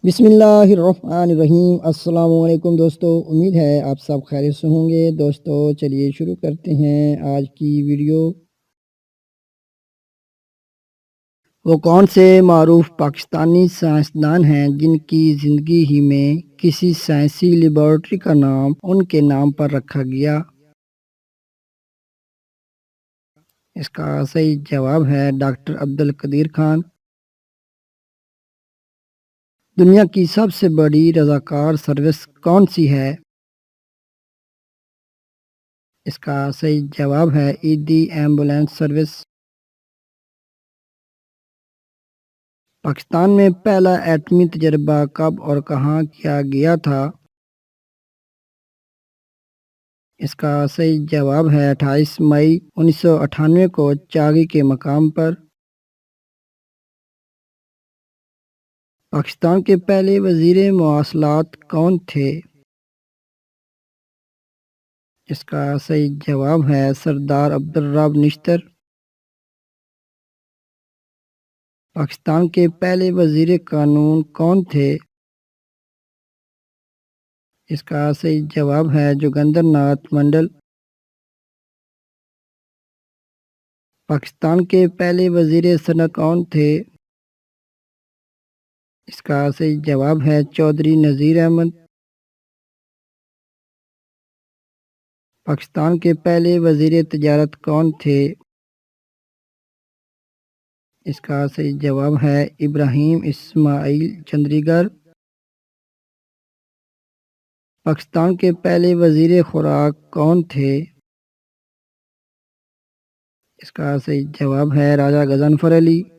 بسم اللہ الرحمن الرحیم۔ السلام علیکم دوستو، امید ہے آپ سب خیریت سے ہوں گے۔ دوستو چلیے شروع کرتے ہیں آج کی ویڈیو۔ وہ کون سے معروف پاکستانی سائنسدان ہیں جن کی زندگی ہی میں کسی سائنسی لیبارٹری کا نام ان کے نام پر رکھا گیا؟ اس کا صحیح جواب ہے ڈاکٹر عبدالقدیر خان۔ دنیا کی سب سے بڑی رضاکار سروس کون سی ہے؟ اس کا صحیح جواب ہے عیدی ایمبولینس سروس۔ پاکستان میں پہلا ایٹمی تجربہ کب اور کہاں کیا گیا تھا؟ اس کا صحیح جواب ہے 28 مئی 1998 کو چاغی کے مقام پر۔ پاکستان کے پہلے وزیر مواصلات کون تھے؟ اس کا صحیح جواب ہے سردار عبدالرب نشتر۔ پاکستان کے پہلے وزیر قانون کون تھے؟ اس کا صحیح جواب ہے جوگندر ناتھ منڈل۔ پاکستان کے پہلے وزیر صنعت کون تھے؟ اس کا صحیح جواب ہے چودھری نذیر احمد۔ پاکستان کے پہلے وزیر تجارت کون تھے؟ اس کا صحیح جواب ہے ابراہیم اسماعیل چندریگر۔ پاکستان کے پہلے وزیر خوراک کون تھے؟ اس کا صحیح جواب ہے راجہ غضنفر علی۔